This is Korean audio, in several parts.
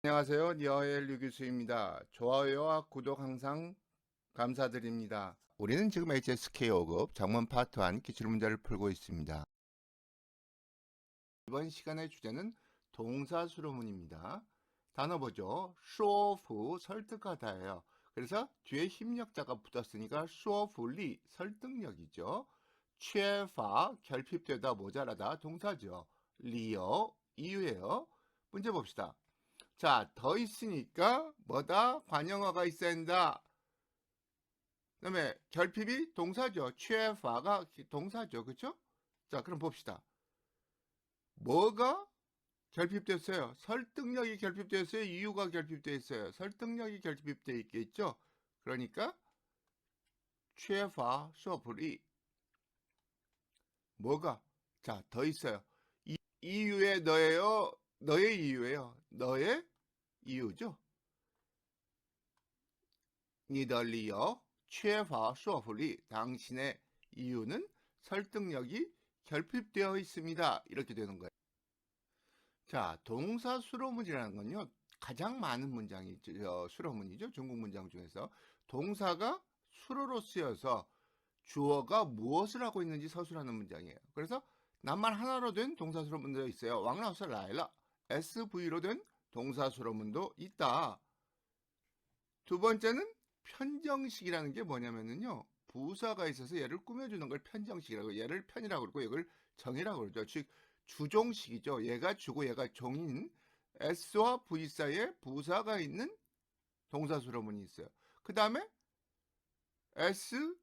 안녕하세요. 니어의 류기수입니다. 좋아요와 구독 항상 감사드립니다. 우리는 지금 HSK 5급 작문 파트 1 기출문제를 풀고 있습니다. 이번 시간의 주제는 동사수로문입니다. 단어 보죠. 说服 설득하다예요. 그래서 뒤에 힘력자가 붙었으니까 说服리 설득력이죠. 缺乏 결핍되다 모자라다 동사죠. 리어 이유예요. 문제 봅시다. 자, 더 있으니까 뭐다? 관형어가 있어야 한다. 그 다음에 결핍이 동사죠. 취해파가 동사죠. 그쵸? 자, 그럼 봅시다. 뭐가 결핍됐어요? 설득력이 결핍됐어요? 이유가 결핍됐어요? 설득력이 결핍되어 있겠죠? 그러니까 취해파 수어불이 뭐가? 자, 더 있어요. 이유의 너예요? 너의 이유예요. 너의 이유죠. 니덜리어缺乏 说服力 당신의 이유는 설득력이 결핍되어 있습니다. 이렇게 되는 거예요. 자, 동사 수로문이라는 건요. 가장 많은 문장이 있죠. 수로문이죠. 중국 문장 중에서 동사가 수로로 쓰여서 주어가 무엇을 하고 있는지 서술하는 문장이에요. 그래서 낱말 하나로 된 동사 수로문도 있어요. 왕라우스 라일라 SV로 된 동사 수로문도 있다. 두 번째는 편정식이라는 게 뭐냐면요. 부사가 있어서 얘를 꾸며주는 걸 편정식이라고, 얘를 편이라고 그러고 이걸 정이라고 그러죠. 즉 주종식이죠. 얘가 주고 얘가 종인 S와 V 사이에 부사가 있는 동사수로문이 있어요. 그 다음에 S,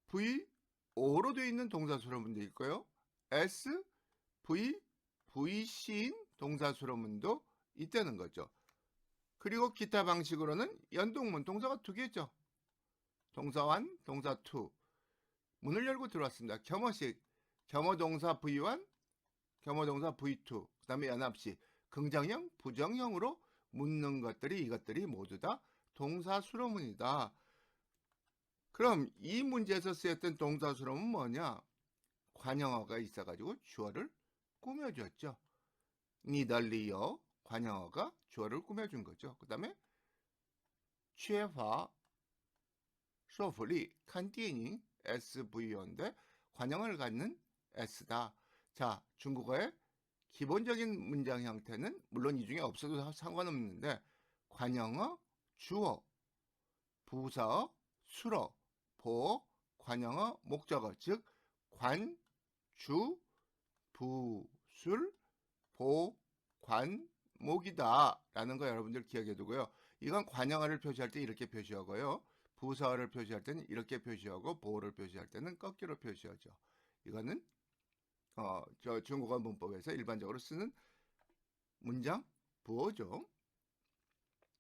V, O로 되어 있는 동사수로문도 있고요. S, V, VC인 동사수로문도 있다는 거죠. 그리고 기타 방식으로는 연동문, 동사가 두 개죠. 동사 1, 동사 2. 문을 열고 들어왔습니다. 겸허식, 겸허동사 V1, 겸허동사 V2. 그 다음에 연합식, 긍정형, 부정형으로 묻는 것들이 이것들이 모두 다 동사 수로문이다. 그럼 이 문제에서 쓰였던 동사 수로문은 뭐냐? 관형어가 있어가지고 주어를 꾸며줬죠. 니덜리어 관형어가 주어를 꾸며준 거죠. 그 다음에 缺乏 说服力 看电影 SVO인데 관형을 갖는 S다. 자, 중국어의 기본적인 문장 형태는 물론 이 중에 없어도 상관없는데 관형어, 주어, 부사어, 수어, 보어, 관형어, 목적어 즉 관, 주, 부, 술, 보, 관, 목이다 라는 거 여러분들 기억해 두고요. 이건 관형어를 표시할 때 이렇게 표시하고요. 부사어를 표시할 때는 이렇게 표시하고 보어를 표시할 때는 꺾기로 표시하죠. 이거는 저 중국어 문법에서 일반적으로 쓰는 문장 부어죠.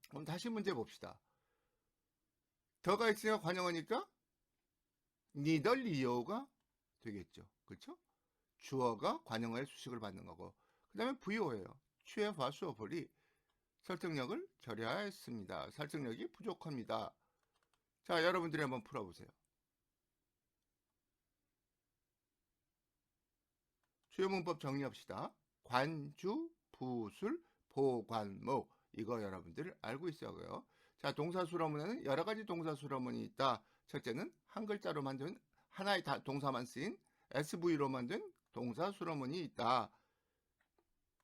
그럼 다시 문제 봅시다. 더가 있으니까 관형어니까 니덜리오가 되겠죠. 그렇죠? 주어가 관형어의 수식을 받는 거고 그 다음에 부여예요. 취해봐 수어벌이 설득력을 결여하였습니다. 설득력이 부족합니다. 자, 여러분들이 한번 풀어보세요. 주요 문법 정리합시다. 관주, 부술, 보관목 이거 여러분들 알고 있어요. 자, 동사수로문에는 여러 가지 동사수로문이 있다. 첫째는 한 글자로 만든 하나의 동사만 쓰인 SV로 만든 동사수로문이 있다.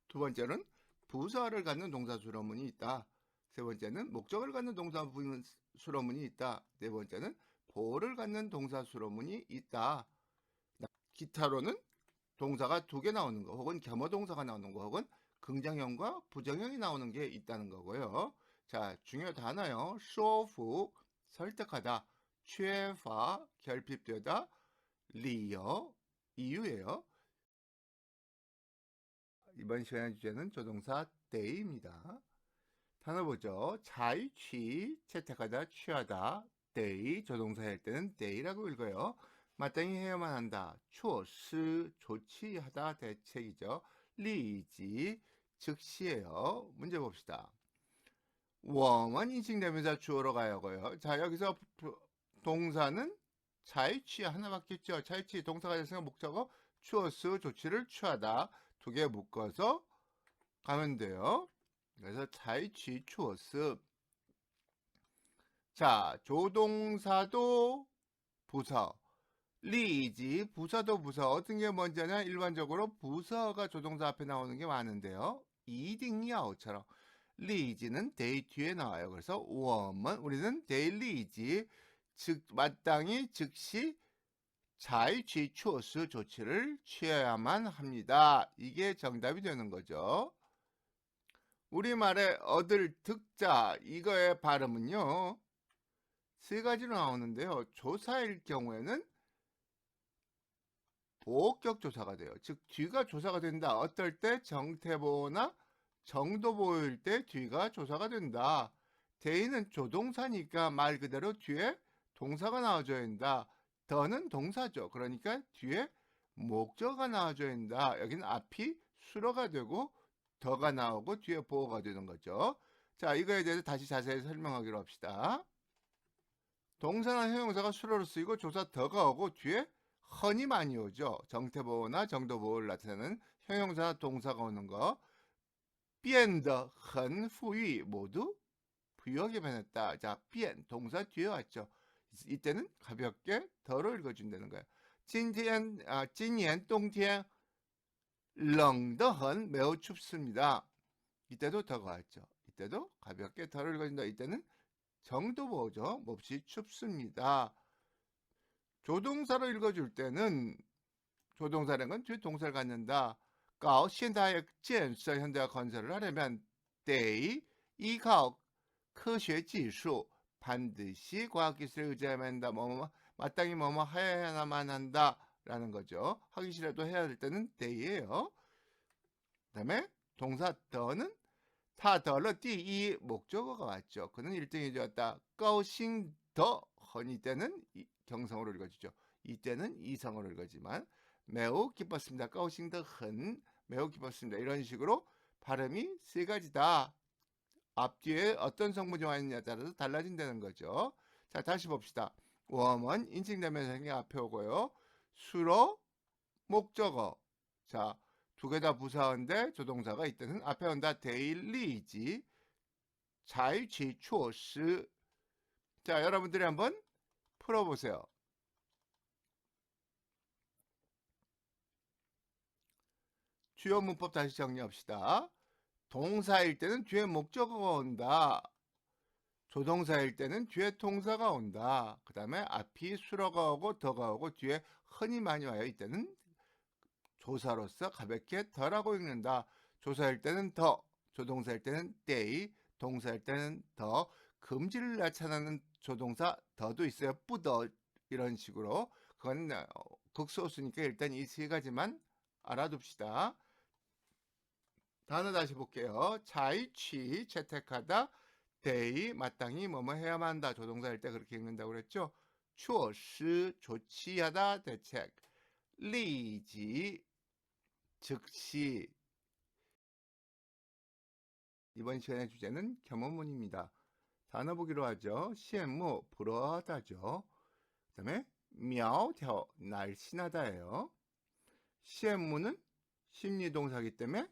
두 번째는 부사를 갖는 동사수로문이 있다. 세 번째는 목적을 갖는 동사수로문이 있다. 네 번째는 보어를 갖는 동사수로문이 있다. 기타로는 동사가 두 개 나오는 거 혹은 겸허동사가 나오는 거 혹은 긍정형과 부정형이 나오는 게 있다는 거고요. 자, 중요 단어요. 说服 설득하다, 缺乏 결핍되다, 理由 이유예요. 이번 시간의 주제는 조동사 데이입니다. 단어 보죠. 자취 채택하다, 취하다, 데이 조동사일 때는 데이라고 읽어요. 마땅히 해야만 한다. 추스 조치하다 대책이죠. 리지 즉시예요. 문제 봅시다. 웜은 인칭대명사 주어로 가요고요. 자, 여기서 동사는 자취 하나밖에 없죠. 자취 동사가 됐으니까 목적어 추어스 조치를 취하다 두 개 묶어서 가면 돼요. 그래서 采取措施. 자, 조동사도 부서, 리이지 부서도 부서. 어떤 게 먼저냐? 일반적으로 부서가 조동사 앞에 나오는 게 많은데요. 이딩야오처럼 리이지는 데이 뒤에 나와요. 그래서 우리는 데일리이지, 즉 마땅히 즉시 자유취 추어스 조치를 취해야만 합니다. 이게 정답이 되는 거죠. 우리말의 얻을 득자, 이거의 발음은요, 세 가지로 나오는데요. 조사일 경우에는 보호격 조사가 돼요. 즉 뒤가 조사가 된다. 어떨 때? 정태보나 정도보일 때 뒤가 조사가 된다. 대의는 조동사니까 말 그대로 뒤에 동사가 나와줘야 된다. 더는 동사죠. 그러니까 뒤에 목적어가 나와줘야 된다. 여기는 앞이 수로가 되고 더가 나오고 뒤에 보호가 되는 거죠. 자, 이거에 대해서 다시 자세히 설명하기로 합시다. 동사나 형용사가 수로로 쓰이고 조사 더가 오고 뒤에 헌이 많이 오죠. 정태보호나 정도보호를 나타내는 형용사나 동사가 오는 거. 变得很富裕 모두 부유하게 변했다. 자, 变 동사 뒤에 왔죠. 이때는 가볍게 더로 읽어준다는 거예요. 今年 冬天 冷得很 매우 춥습니다. 이때도 더가 왔죠. 이때도 가볍게 더를 읽어준다. 이때는 정도보호죠. 몹시 춥습니다. 조동사로 읽어줄 때는 조동사라는 건 뒤에 동사를 갖는다. 搞现代建设 현대화 건설을 하려면得依靠科学技术 반드시 과학기술에 의지해야만 한다. 마땅히 뭐뭐 해야만 한다 라는 거죠. 하기 싫어도 해야 될 때는得예요. 그 다음에 동사 더는 타더러 띠이 목적어가 왔죠. 그는 1등이 되었다. 高兴더 헌이 때는 경성으로 읽어주죠. 이때는 이성으로 읽어지만 매우 기뻤습니다. 高兴더 헌 매우 기뻤습니다. 이런 식으로 발음이 세 가지다. 앞뒤에 어떤 성분이 와 있느냐에 따라서 달라진다는 거죠. 자, 다시 봅시다. 웜은 인칭대명사형이 앞에 오고요. 수로 목적어. 자, 두 개 다 부사인데 조동사가 이때는 앞에 온다. 데일리지 자유치 추어스. 자, 여러분들이 한번 풀어보세요. 주요 문법 다시 정리합시다. 동사일 때는 뒤에 목적어가 온다. 조동사일 때는 뒤에 동사가 온다. 그 다음에 앞이 수로가 오고 더가 오고 뒤에 흔히 많이 와요. 이때는 조사로서 가볍게 더라고 읽는다. 조사일 때는 더, 조동사일 때는 때이, 동사일 때는 더, 금지를 나타내는 조동사 더도 있어요. 뿌더 이런 식으로. 그건 극소수니까 일단 이 세 가지만 알아둡시다. 단어 다시 볼게요. 자이취 채택하다, 대의 마땅히 뭐뭐 해야만 한다. 조동사일 때 그렇게 읽는다고 그랬죠. 추어스 조치하다 대책, 리지 즉시. 이번 시간의 주제는 겸언문입니다. 단어 보기로 하죠. 시엠무 불어하다죠. 그 다음에苗条 날씬하다예요. 시엠무는 심리동사이기 때문에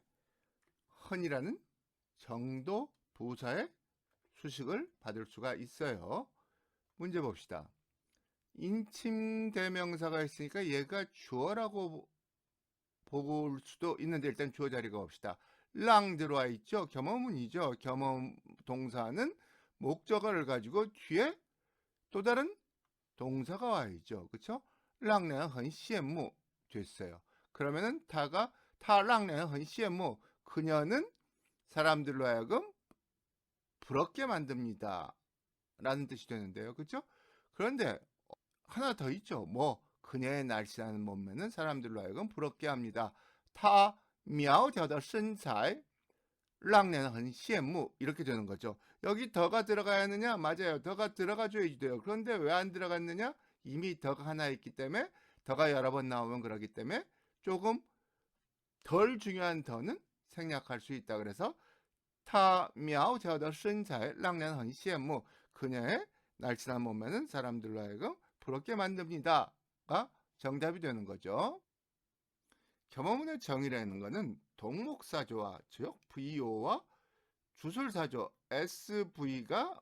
헌이라는 정도 부사의 수식을 받을 수가 있어요. 문제 봅시다. 인칭대명사가 있으니까 얘가 주어라고 볼 수도 있는데 일단 주어 자리가 봅시다. 랑 들어와 있죠. 겸허문이죠. 겸허 동사는 목적어를 가지고 뒤에 또 다른 동사가 와 있죠. 그쵸? 랑랭은 很羡慕 됐어요. 그러면은 타 랑랭은 很羡慕 그녀는 사람들로 하여금 부럽게 만듭니다. 라는 뜻이 되는데요. 그쵸? 그런데 하나 더 있죠. 그녀의 날씬한 몸매는 사람들로 하여금 부럽게 합니다. 她苗条的身材让人很羡慕 이렇게 되는 거죠. 여기 더가 들어가야 하느냐? 맞아요. 더가 들어가줘야지 돼요. 그런데 왜 안 들어갔느냐? 이미 더가 하나 있기 때문에 더가 여러 번 나오면 그러기 때문에 조금 덜 중요한 더는 생략할 수 있다. 그래서 她苗条的身材让人很羡慕 그녀의 날씬한 몸매는 사람들로 하여금 부럽게 만듭니다가 정답이 되는 거죠. 겸허문의 정의라는 것은 동목사조와 즉 VO와 주술사조 SV가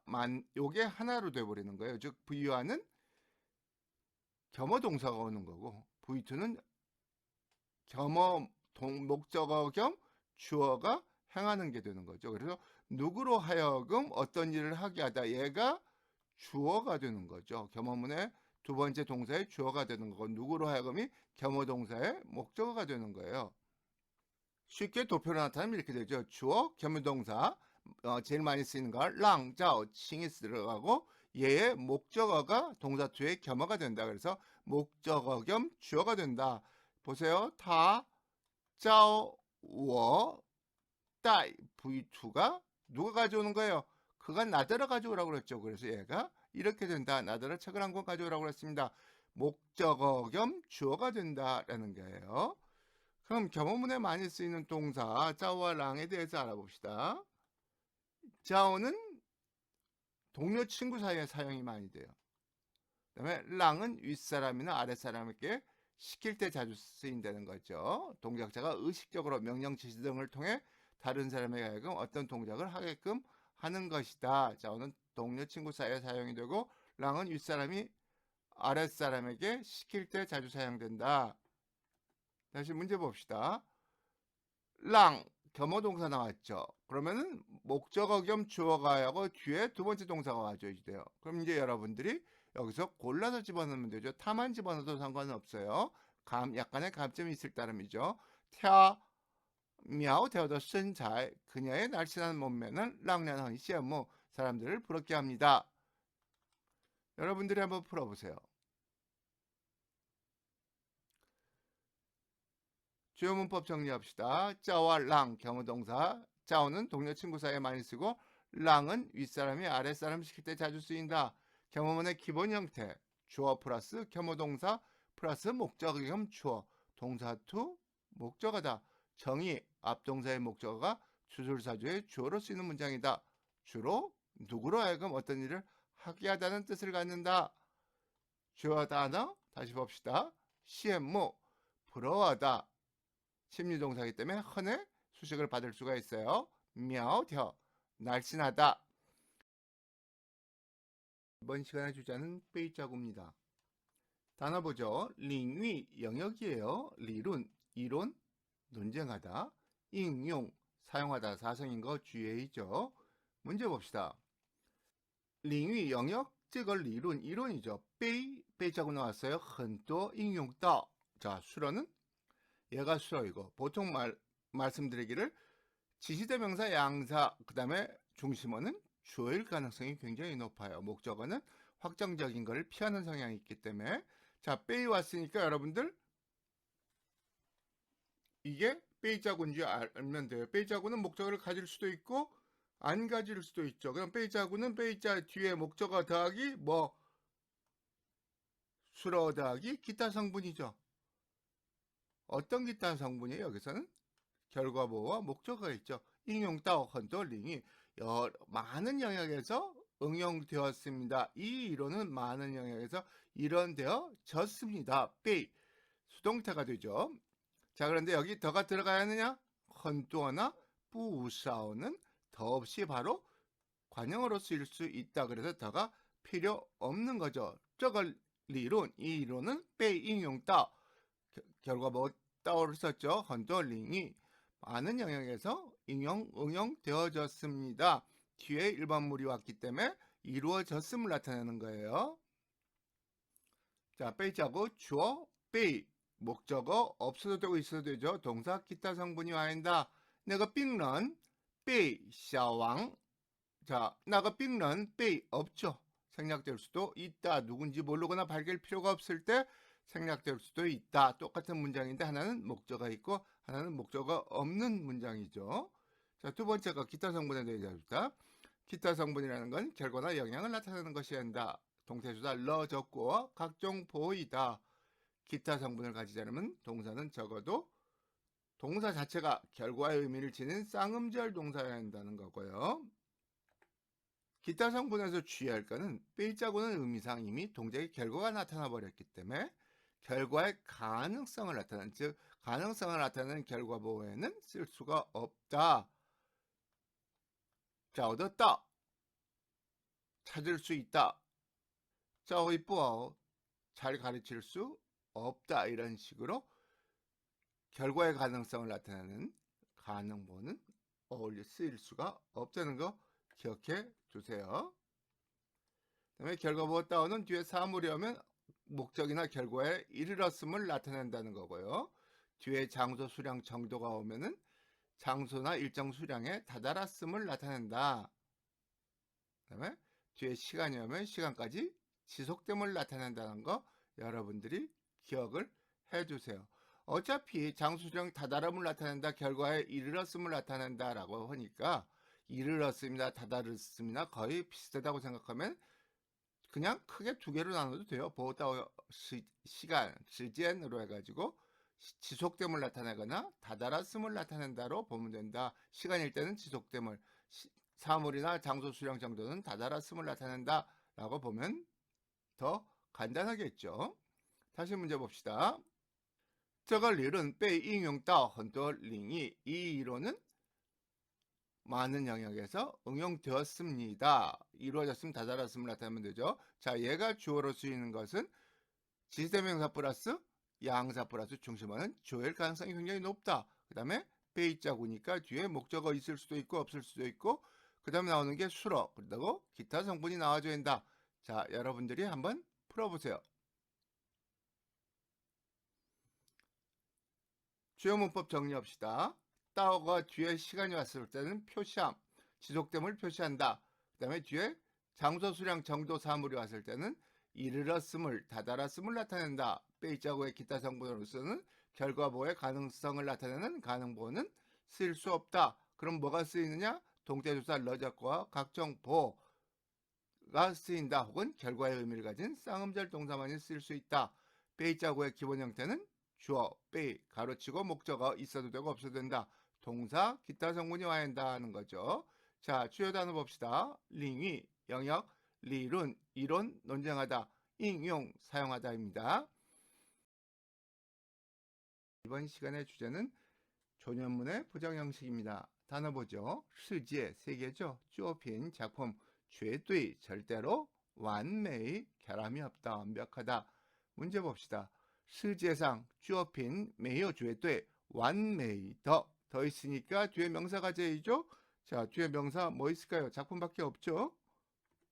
요게 하나로 돼버리는 거예요. 즉 V1은 겸어동사가 오는 거고 V2는 목적어 겸 주어가 행하는 게 되는 거죠. 그래서 누구로 하여금 어떤 일을 하게 하다, 얘가 주어가 되는 거죠. 겸어문의 두 번째 동사의 주어가 되는 거고 누구로 하여금이 겸어동사의 목적어가 되는 거예요. 쉽게 도표로 나타나면 이렇게 되죠. 주어, 겸유동사, 제일 많이 쓰이는 거 랑, 자오, 칭이 들어가고 얘의 목적어가 동사 뒤에 겸어가 된다. 그래서 목적어 겸 주어가 된다. 보세요. 타, 자오, 워, 따이, V2가 누가 가져오는 거예요? 그가 나더러 가져오라고 그랬죠. 그래서 얘가 이렇게 된다. 나더러 책을 한 권 가져오라고 그랬습니다. 목적어 겸 주어가 된다라는 거예요. 그럼 겸어문에 많이 쓰이는 동사 짜오와 랑에 대해서 알아봅시다. 짜오는 동료 친구 사이에 사용이 많이 돼요. 그 다음에 랑은 윗사람이나 아랫사람에게 시킬 때 자주 쓰인다는 거죠. 동작자가 의식적으로 명령 지시 등을 통해 다른 사람에게 하여금 어떤 동작을 하게끔 하는 것이다. 짜오는 동료 친구 사이에 사용이 되고 랑은 윗사람이 아랫사람에게 시킬 때 자주 사용된다. 다시 문제 봅시다. 랑 겸어동사 나왔죠. 그러면은 목적어 겸 주어가 하고 뒤에 두 번째 동사가 와줘야 돼요. 그럼 이제 여러분들이 여기서 골라서 집어넣으면 되죠. 타만 집어넣어도 상관은 없어요. 약간의 감점이 있을 따름이죠. 타 미아오 되어도身材 그녀의 날씬한 몸매는 랑년한 시에무 사람들을 부럽게 합니다. 여러분들이 한번 풀어보세요. 주요 문법 정리합시다. 짜와 랑 겸어동사. 짜오는 동료 친구 사이에 많이 쓰고 랑은 윗사람이 아랫사람 시킬 때 자주 쓰인다. 겸어문의 기본 형태. 주어 플러스 겸어동사 플러스 목적어 겸 주어. 동사 to 목적어다. 정의 앞동사의 목적어가 주술사조의 주어로 쓰이는 문장이다. 주로 누구로 하여금 어떤 일을 하게 하다는 뜻을 갖는다. 주어 단어 다시 봅시다. 시엠모 부러워하다. 심리동사이기 때문에 헌의 수식을 받을 수가 있어요. 미야오텨 날씬하다. 이번 시간의 주제는 베이자구입니다. 단어 보죠. 링위 영역이에요. 리룬 이론 논쟁하다. 인용 사용하다 사성인 거 주의죠. 문제 봅시다. 링위 영역 즉 리룬 이론이죠. 베이자구 나왔어요. 헌또 인용다. 자 수로는 얘가 수로이고 보통 말씀드리기를 지시대명사 양사 그 다음에 중심어는 주어일 가능성이 굉장히 높아요. 목적어는 확정적인 것을 피하는 성향이 있기 때문에 자 빼이 왔으니까 여러분들 이게 빼이자구인지 알면 돼요. 빼이자구는 목적어를 가질 수도 있고 안 가질 수도 있죠. 그럼 빼이자구는 빼이자 뒤에 목적어 더하기 뭐 수로 더하기 기타 성분이죠. 어떤 기타 성분이에요? 여기서는 결과보호와 목적어가 있죠. 인용따오 헌돌링이 많은 영역에서 응용되었습니다. 이 이론은 많은 영역에서 이론되어졌습니다. 빼이 수동태가 되죠. 자 그런데 여기 더가 들어가야 하느냐? 헌또나 뿌우사오는 더 없이 바로 관형으로 쓰일 수 있다. 그래서 더가 필요 없는 거죠. 저걸 리론 이 이론은 빼이 인용따 결과보호 따오를 썼죠. 헌돌링이 많은 영역에서 응용되어졌습니다. 뒤에 일반물이 왔기 때문에 이루어졌음을 나타내는 거예요. 자, 빼자고 주어, 빼 목적어 없어도 되고 있어도 되죠. 동사 기타 성분이 와인다. 내가 빙런, 빼 샤왕. 자, 나가 빙런, 빼 없죠. 생략될 수도 있다. 누군지 모르거나 밝힐 필요가 없을 때 생략될 수도 있다. 똑같은 문장인데 하나는 목적어가 있고 하나는 목적어가 없는 문장이죠. 자, 두 번째가 기타 성분에 대해서 봅시다. 기타 성분이라는 건 결과나 영향을 나타내는 것이 한다. 동태수다 러 적고 각종 보이다. 기타 성분을 가지지 않으면 동사는 적어도 동사 자체가 결과의 의미를 지닌 쌍음절 동사여야 한다는 거고요. 기타 성분에서 주의할 것은 빼자고는 의미상 이미 동작의 결과가 나타나 버렸기 때문에 결과의 가능성을 나타내는 즉 가능성을 나타내는 결과 보호에는 쓸 수가 없다. 자, 얻었다. 찾을 수 있다. 자, 이쁘어. 잘 가르칠 수 없다. 이런 식으로 결과의 가능성을 나타내는 가능보는 어울려 쓰일 수가 없다는 거 기억해 주세요. 그다음에 결과보 따오는 뒤에 사물이 오면 목적이나 결과에 이르렀음을 나타낸다는 거고요. 뒤에 장소, 수량, 정도가 오면은 장소나 일정 수량에 다다랐음을 나타낸다. 그다음에 뒤에 시간이 오면 시간까지 지속됨을 나타낸다는 거 여러분들이 기억을 해주세요. 어차피 장수령 다다름을 나타낸다, 결과에 이르렀음을 나타낸다 라고 하니까 이르렀음이나 다다랐음이나 거의 비슷하다고 생각하면 그냥 크게 두 개로 나눠도 돼요. 보다 시간, 시간으로 해가지고 지속됨을 나타내거나 다다랐음을 나타낸다로 보면 된다. 시간일 때는 지속됨을, 사물이나 장소 수량 정도는 다다랐음을 나타낸다 라고 보면 더 간단하겠죠. 다시 문제 봅시다. 这个理论被应用到很多领域. 이 이론은 많은 영역에서 응용되었습니다. 이루어졌으면 다다랐음을 나타내면 되죠. 자, 얘가 주어로 쓰이는 것은 지시대명사 플러스 양사 플러스 중심어는 주어일 가능성이 굉장히 높다. 그 다음에 베이자구니까 뒤에 목적어 있을 수도 있고 없을 수도 있고, 그 다음에 나오는 게 수로, 그리고 기타 성분이 나와줘야 된다. 자, 여러분들이 한번 풀어보세요. 주요 문법 정리합시다. 따오가 뒤에 시간이 왔을 때는 표시함, 지속됨을 표시한다. 그 다음에 뒤에 장소, 수량, 정도, 사물이 왔을 때는 이르렀음을, 다다랐음을 나타낸다. 베이자고의 기타 성분으로서는 결과보의 가능성을 나타내는 가능보는 쓰일 수 없다. 그럼 뭐가 쓰이느냐? 동태조사 러자과 각종 보가 쓰인다. 혹은 결과의 의미를 가진 쌍음절 동사만이 쓰일 수 있다. 베이자고의 기본 형태는 주어, 베이, 가로치고 목적어 있어도 되고 없어도 된다. 동사, 기타 성분이 와야 한다는 거죠. 자, 주요 단어 봅시다. 링위, 영역, 리론, 이론, 논쟁하다,應用, 사용하다입니다. 이번 시간의 주제는 조년문의 부정 형식입니다. 단어 보죠.世界, 세계죠. 作品, 작품, 绝对, 절대로, 完美, 결함이 없다, 완벽하다. 문제 봅시다. 世界上作品没有绝对完美的. 더 있으니까 뒤에 명사가 제이죠. 자, 뒤에 명사 뭐 있을까요? 작품밖에 없죠.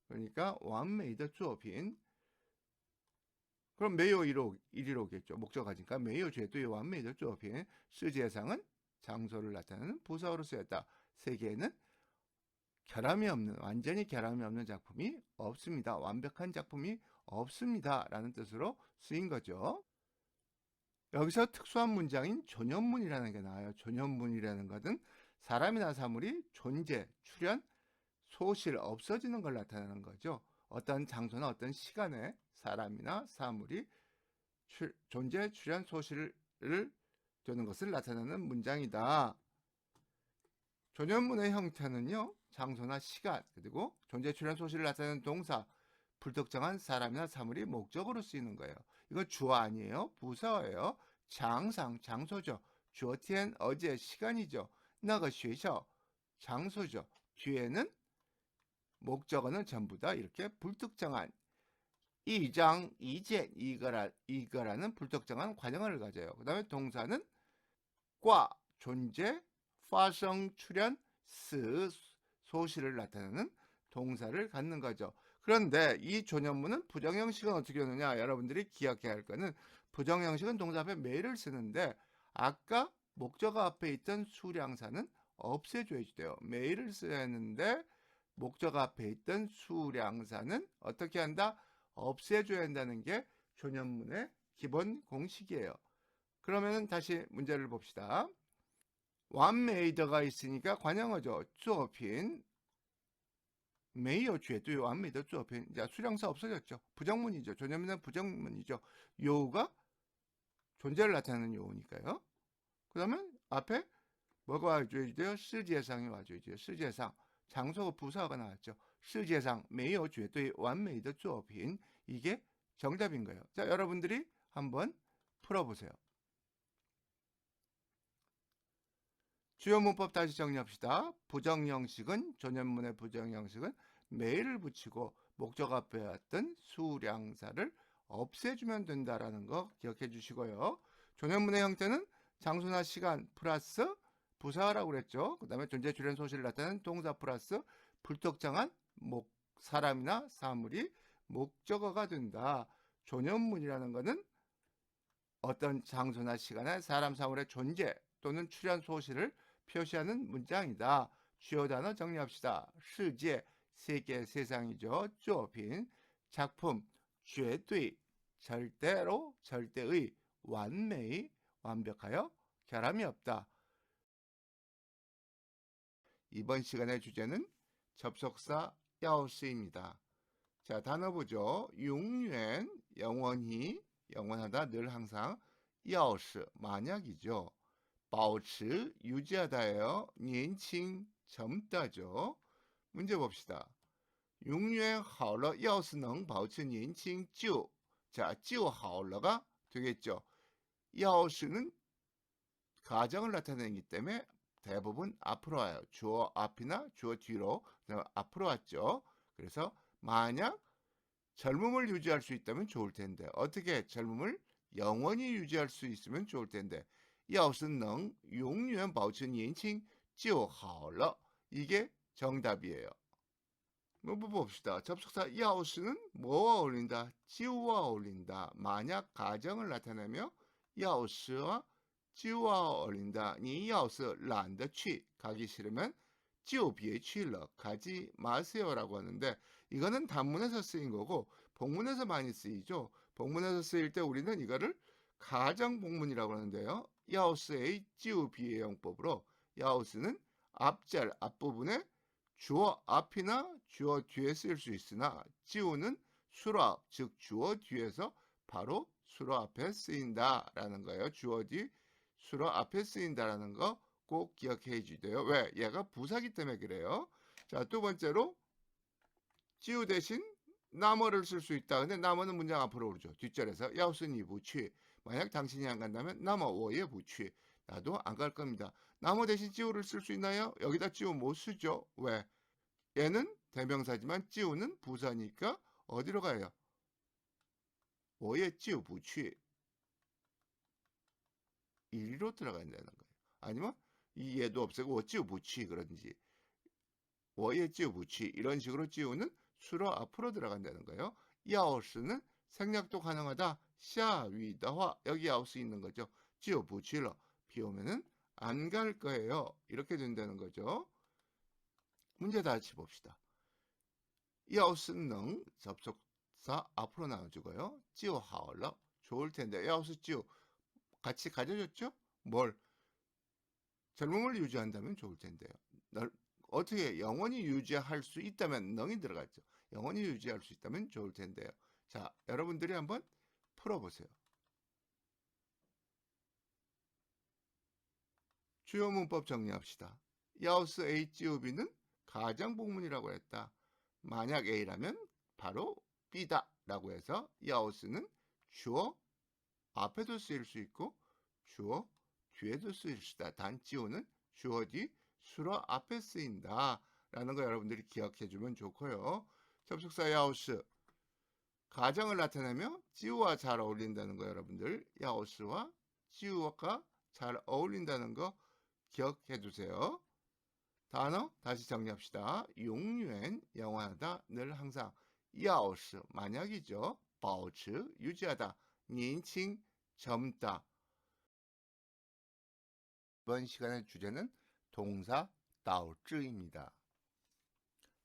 그러니까 完美的作品. 그럼 没有 1위로겠죠. 목적어니까 没有绝对完美的作品. 世界上은 장소를 나타내는 부사어로 쓰였다. 세계에는 결함이 없는, 완전히 결함이 없는 작품이 없습니다. 완벽한 작품이 없습니다. 라는 뜻으로 쓰인 거죠. 여기서 특수한 문장인 조년문이라는 게 나와요. 조년문이라는 것은 사람이나 사물이 존재, 출현, 소실, 없어지는 걸 나타내는 거죠. 어떤 장소나 어떤 시간에 사람이나 사물이 존재, 출현, 소실을 되는 것을 나타내는 문장이다. 조년문의 형태는요, 장소나 시간, 그리고 존재, 출현, 소실을 나타내는 동사, 불특정한 사람이나 사물이 목적으로 쓰이는 거예요. 이거 주어 아니에요. 부사어예요. 장상, 장소죠. 昨天, 어제, 시간이죠. 那个学校, 장소죠. 뒤에는 목적어는 전부 다 이렇게 불특정한 이장, 이제, 이거라는 불특정한 관형어를 가져요. 그 다음에 동사는 과, 존재, 파성, 출현, 소실을 나타내는 동사를 갖는 거죠. 그런데 이 조년문은 부정형식은 어떻게 되느냐? 여러분들이 기억해야 할 거는 부정형식은 동사 앞에 매를 쓰는데 아까 목적어 앞에 있던 수량사는 없애줘야지 돼요. 매를 써야 했는데 목적어 앞에 있던 수량사는 어떻게 한다? 없애줘야 한다는 게 조년문의 기본 공식이에요. 그러면 다시 문제를 봅시다. 완메이더가 있으니까 관형어죠. 作品没有绝对完美的作品. 자, 수량사 없어졌죠. 부정문이죠. 조년문은 부정문이죠. 요가 존재를 나타내는 요니까요. 그러면 앞에 뭐가 와줘야 돼요? 世界上이 와줘야 돼요. 世界上. 장소 부사가 나왔죠. 世界上没有绝对完美的作品. 이게 정답인 거예요. 자, 여러분들이 한번 풀어보세요. 주요 문법 다시 정리합시다. 부정형식은 존댓문의 부정형식은 매일을 붙이고 목적 앞에 왔던 수량사를 없애주면 된다라는 거 기억해 주시고요. 존댓문의 형태는 장소나 시간 플러스 부사라고 그랬죠. 그 다음에 존재 주련 소실을 나타내는 동사 플러스 불특정한 사람이나 사물이 목적어가 된다. 존댓문이라는 것은 어떤 장소나 시간에 사람 사물의 존재 또는 출현 소실을 표시하는 문장이다. 주요 단어 정리합시다.世界, 세계, 세상이죠. 作品, 작품, 绝对, 절대로, 절대의, 完美, 완벽하여, 결함이 없다. 이번 시간의 주제는 접속사 要쓰입니다. 자, 단어 보죠. 永远, 영원히, 영원하다, 늘 항상, 要是, 만약이죠. 保持, 유지하다예요. 年轻, 젊다죠. 문제 봅시다. 永远好了要是能保持年轻就 자, 就好了가 되겠죠. 要是는 가정을 나타내기 때문에 대부분 앞으로 와요. 주어 앞이나 주어 뒤로 앞으로 왔죠. 그래서 만약 젊음을 유지할 수 있다면 좋을 텐데 어떻게 젊음을 영원히 유지할 수 있으면 좋을 텐데 要是能永远保持年轻就好了 이게 정답이에요. 한번 봅시다. 접속사 要是는 뭐와 어울린다? 就와 어울린다. 만약 가정을 나타내며 要是와 就와 어울린다. 你要是懒得去 가기 싫으면 就别去了 가지 마세요라고 하는데 이거는 단문에서 쓰인 거고 복문에서 많이 쓰이죠. 복문에서 쓰일 때 우리는 이거를 가정 복문이라고 하는데요. 要是의 就别 용법으로 要是는 앞절 앞부분에 주어 앞이나 주어 뒤에 쓰일 수 있으나 就는 수로 앞, 즉 주어 뒤에서 바로 수로 앞에 쓰인다라는 거예요. 주어 뒤 수로 앞에 쓰인다라는 거 꼭 기억해 주세요. 왜? 얘가 부사기 때문에 그래요. 자, 두 번째로 就 대신 나머를 쓸 수 있다. 근데 나머는 문장 앞으로 오르죠. 뒷절에서 要是你不去 만약 당신이 안 간다면 那么我也不去 나도 안 갈 겁니다. 나머 대신 就를 쓸 수 있나요? 여기다 就 못 쓰죠. 왜? 얘는 대명사지만 就는 부사니까 어디로 가요? 我也就不去 이리로 들어간다는 거예요. 아니면 이 얘도 없애고 我就不去 그런지 我也就不去 이런 식으로 就는 수로 앞으로 들어간다는 거예요. 要是는 생략도 가능하다. 下雨的话 여기 要是있는 거죠. 就不去了 비 오면은 안 갈 거예요. 이렇게 된다는 거죠. 문제 다시 봅시다. 要是能 접속사 앞으로 나와주고요. 就好了 좋을 텐데 要是就같이 가져줬죠? 뭘? 젊음을 유지한다면 좋을 텐데요. 어떻게 영원히 유지할 수 있다면 능이 들어갔죠. 영원히 유지할 수 있다면 좋을 텐데요. 자, 여러분들이 한번 풀어보세요. 주요 문법 정리합시다. 要是 A, B는 가정복문이라고 했다. 만약 A라면 바로 B다 라고 해서 要是는 주어 앞에도 쓰일 수 있고 주어 뒤에도 쓰일 수 있다. 단 就는 주어 뒤 수로 앞에 쓰인다 라는 거 여러분들이 기억해 주면 좋고요. 접속사 要是 가정을 나타내며 就와 잘 어울린다는 거 여러분들 要是와 就가 잘 어울린다는 거 기억해 두세요. 단어 다시 정리합시다. 永远 영원하다 늘 항상 要是 만약이죠. 保持 유지하다 年轻 젊다. 이번 시간의 주제는 동사 导致입니다.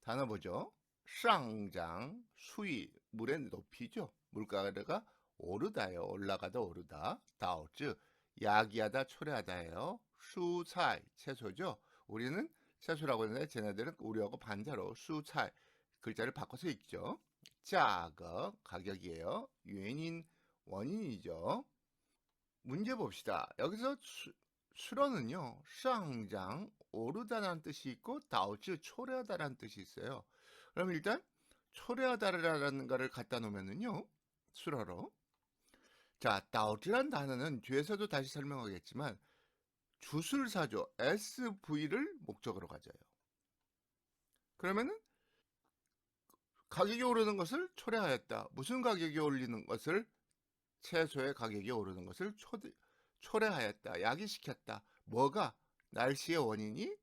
단어 보죠. 上涨 수위 물의 높이죠. 물가가 오르다요. 올라가다 오르다. 导致 야기하다 초래하다예요. 蔬菜 채소죠. 우리는 채소라고 하는데 쟤네들은 우리하고 반대로 蔬菜 글자를 바꿔서 읽죠. 价格 가격이에요. 原因 원인이죠. 문제 봅시다. 여기서 수로는요. 上涨 오르다라는 뜻이 있고 导致 초래하다라는 뜻이 있어요. 그럼 일단 초래하다라는 거를 갖다 놓으면은요. 수로로 자, 导致란 단어는 뒤에서도 다시 설명하겠지만 주술사조 SV를 목적으로 가져요. 그러면은 가격이 오르는 것을 초래하였다. 무슨 가격이 오르는 것을? 채소의 가격이 오르는 것을 초래하였다. 야기시켰다. 뭐가? 날씨의 원인이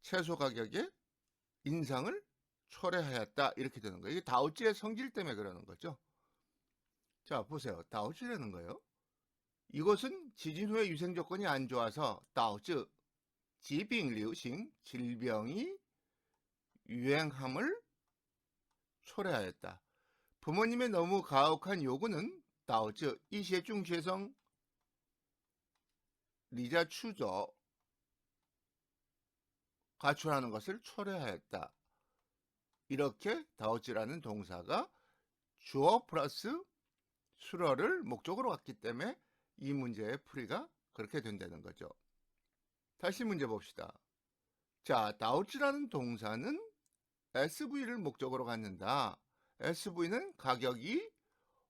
채소 가격의 인상을 초래하였다. 이렇게 되는 거예요. 이게 다오지의 성질 때문에 그러는 거죠. 자, 보세요. 다오지라는 거예요. 이것은 지진 후에 위생 조건이 안 좋아서 다오지 지병流行 질병이 유행함을 초래하였다. 부모님의 너무 가혹한 요구는 다오지 이些中学生离家出走 가출하는 것을 초래하였다. 이렇게 다오지라는 동사가 주어 플러스 수어를 목적으로 갖기 때문에 이 문제의 풀이가 그렇게 된다는 거죠. 다시 문제 봅시다. 자, 다오지라는 동사는 SV를 목적으로 갖는다. SV는 가격이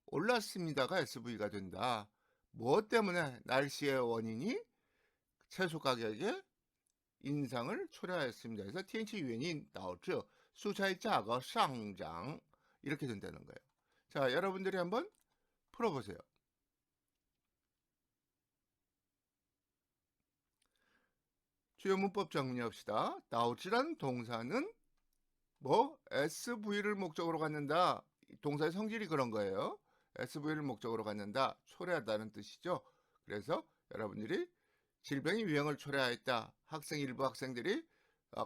올랐습니다가 SV가 된다. 무엇 때문에? 날씨의 원인이 채소 가격의 인상을 초래하였습니다. 그래서 天气原因导致蔬菜价格上涨 이렇게 된다는 거예요. 자, 여러분들이 한번 풀어보세요. 주요 문법 정리합시다. 导致란 동사는 뭐 SV를 목적으로 갖는다. 동사의 성질이 그런 거예요. SV를 목적으로 갖는다. 초래하다는 뜻이죠. 그래서 여러분들이 질병이 유행을 초래하였다. 일부 학생들이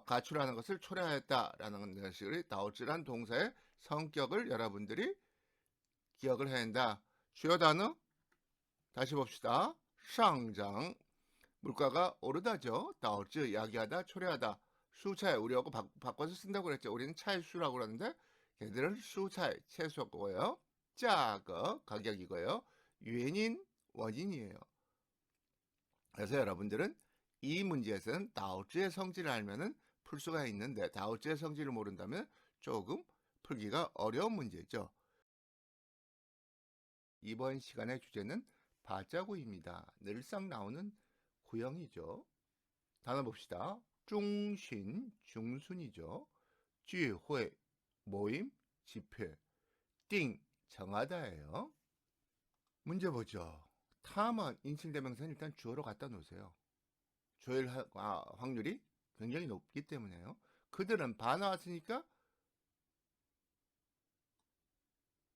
가출하는 것을 초래하였다라는 것이 导致란 동사의 성격을 여러분들이 기억을 해야 한다. 주요 단어 다시 봅시다. 上涨 물가가 오르다죠. 导致 야기하다, 초래하다. 수차에 우리하고 바꿔서 쓴다고 그랬죠. 우리는 차의 수라고 그러는데 걔들은 수차의 채소고요. 价格 가격이고요.原因 원인이에요. 그래서 여러분들은 이 문제에서는 导致의 성질을 알면은 풀 수가 있는데 导致의 성질을 모른다면 조금 풀기가 어려운 문제죠. 이번 시간의 주제는 바자구입니다. 늘상 나오는 구형이죠. 단어 봅시다. 중신, 중순이죠. 聚会, 모임, 집회, 定, 정하다예요. 문제 보죠. 탐은 인칭대명사는 일단 주어로 갖다 놓으세요. 조일 확률이 굉장히 높기 때문에요. 그들은 바 나왔으니까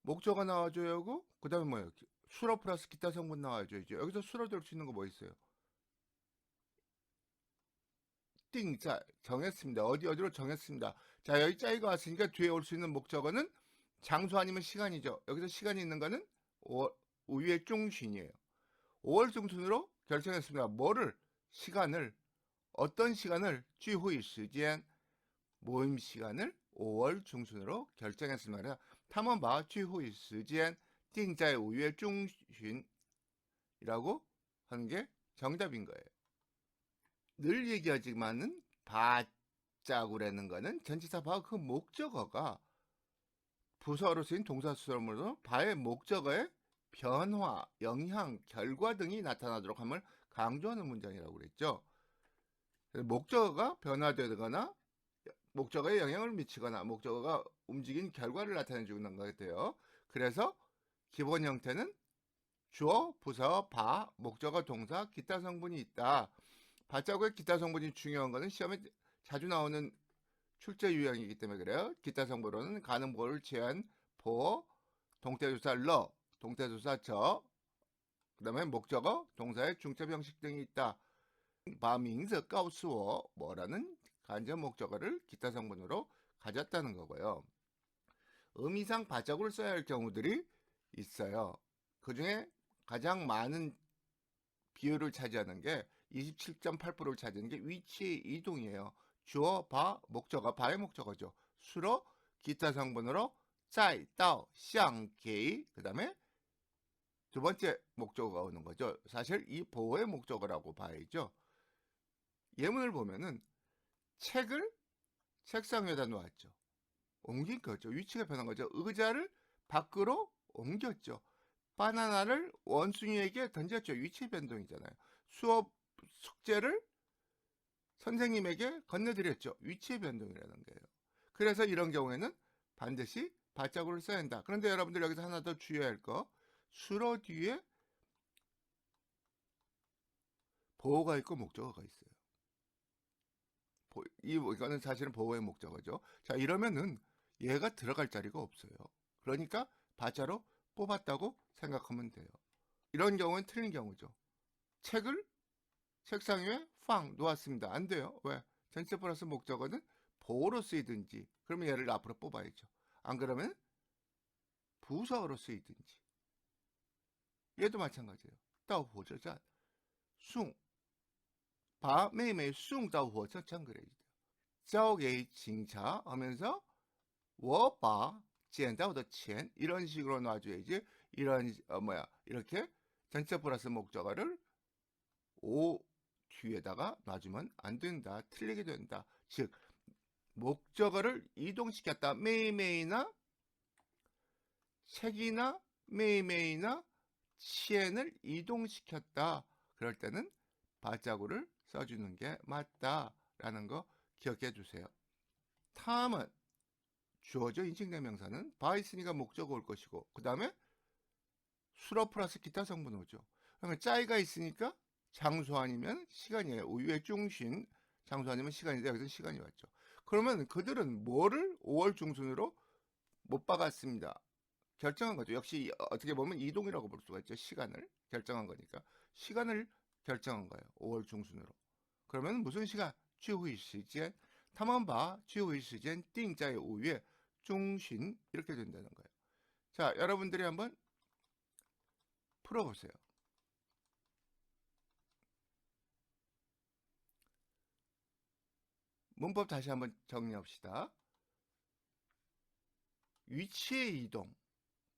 목적어 나와줘야 하고 그 다음에 뭐예요? 수어 플러스 기타 성분 나와줘야죠. 여기서 수어 될 수 있는 거 뭐 있어요? 定자 정했습니다. 어디로 정했습니다. 자, 여기 짜이가 왔으니까 뒤에 올 수 있는 목적어는 장소 아니면 시간이죠. 여기서 시간이 있는 거는 5월 중순이에요. 5월 중순으로 결정했습니다. 뭐를? 시간을. 어떤 시간을? 聚会时间 모임 시간을 5월 중순으로 결정했습니다. 他们把聚会时间定在5月中旬이라고 하는 게 정답인 거예요. 늘 얘기하지만은 바자구라는 거는 전치사 바 그 목적어가 부사로 쓰인 동사 수설물로 바의 목적어의 변화, 영향, 결과 등이 나타나도록 함을 강조하는 문장이라고 그랬죠. 목적어가 변화되거나 목적어에 영향을 미치거나 목적어가 움직인 결과를 나타내 주는 것 같아요. 그래서 기본 형태는 주어, 부사, 바, 목적어, 동사, 기타 성분이 있다. 바자구의 기타 성분이 중요한 것은 시험에 자주 나오는 출제 유형이기 때문에 그래요. 기타 성분으로는 가능 보를 제한, 보, 동태조사 러, 동태조사 저, 그 다음에 목적어, 동사의 중첩 형식 등이 있다. 바名字告诉我 뭐라는 간접 목적어를 기타 성분으로 가졌다는 거고요. 의미상 바자구를 써야 할 경우들이 있어요. 그 중에 가장 많은 비율을 차지하는 게 27.8%를 차지하는 게 위치 이동이에요. 주어, 바, 목적어, 바의 목적어죠. 수로, 기타 성분으로 在, 到, 向, 给, 그 다음에 두 번째 목적어가 오는 거죠. 사실 이 보호의 목적어라고 봐야죠. 예문을 보면은 책을 책상 위에다 놓았죠. 옮긴 거죠. 위치가 변한 거죠. 의자를 밖으로 옮겼죠. 바나나를 원숭이에게 던졌죠. 위치 변동이잖아요. 수업 숙제를 선생님에게 건네드렸죠. 위치의 변동이라는 거예요. 그래서 이런 경우에는 반드시 발자국을 써야 한다. 그런데 여러분들 여기서 하나 더 주의해야 할 거, 수로 뒤에 보호가 있고 목적어가 있어요. 이거는 사실은 보호의 목적어죠. 자, 이러면은 얘가 들어갈 자리가 없어요. 그러니까 바자로 뽑았다고 생각하면 돼요. 이런 경우는 틀린 경우죠. 책을 책상 위에 팡 놓았습니다. 안 돼요. 왜? 전체 플러스 목적어는 보호로 쓰이든지, 그러면 얘를 앞으로 뽑아야죠. 안 그러면 부사어로 쓰이든지. 얘도 마찬가지예요. 到火车站 숭, 把妹妹送到火车站 그래야 돼요. 交给警察 하면서 我把捡到的钱 이런 식으로 놔줘야지. 이렇게 전체 플러스 목적어를 오 뒤에다가 놔주면 안 된다. 틀리게 된다. 즉 목적어를 이동시켰다. 매일매일이나 책이나 매일매일이나 치엔을 이동시켰다. 그럴 때는 발자국을 써주는 게 맞다라는 거 기억해 주세요. 다음은 주어져 인칭대명사는 바 있으니까 목적어 올 것이고, 그 다음에 수로 플러스 기타 성분 오죠. 그러면 짜이가 있으니까 장소 아니면 시간이에요. 우유의 중심, 장소 아니면 시간인데 여기서 시간이 왔죠. 그러면 그들은 뭐를 5월 중순으로 못 박았습니다. 결정한 거죠. 역시 어떻게 보면 이동이라고 볼 수가 있죠. 시간을 결정한 거니까. 시간을 결정한 거예요. 5월 중순으로. 그러면 무슨 시간? 聚会时间. 他们把聚会时间定在5月中旬 이렇게 된다는 거예요. 자, 여러분들이 한번 풀어보세요. 문법 다시 한번 정리합시다. 위치의 이동,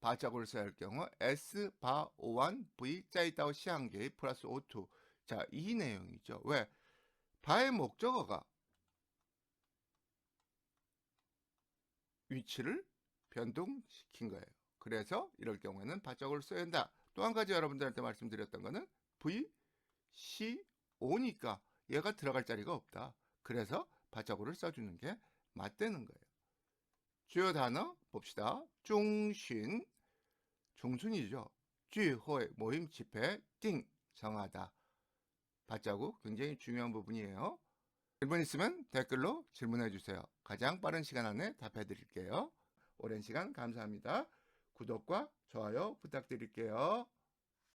바자국을 써야 할 경우 S, 바, 오완, V, 짜이다오, 시한개, 플러스 O2. 자, 이 내용이죠. 왜? 바의 목적어가 위치를 변동시킨 거예요. 그래서 이럴 경우에는 바자국을 써야 한다. 또 한 가지 여러분들한테 말씀드렸던 거는 V, C, O니까 얘가 들어갈 자리가 없다. 그래서 바자국을 써주는 게 맞다는 거예요. 주요 단어 봅시다. 중순, 중순이죠.聚会, 모임, 집회, 띵, 정하다. 바자국 굉장히 중요한 부분이에요. 질문 있으면 댓글로 질문해 주세요. 가장 빠른 시간 안에 답해 드릴게요. 오랜 시간 감사합니다. 구독과 좋아요 부탁드릴게요.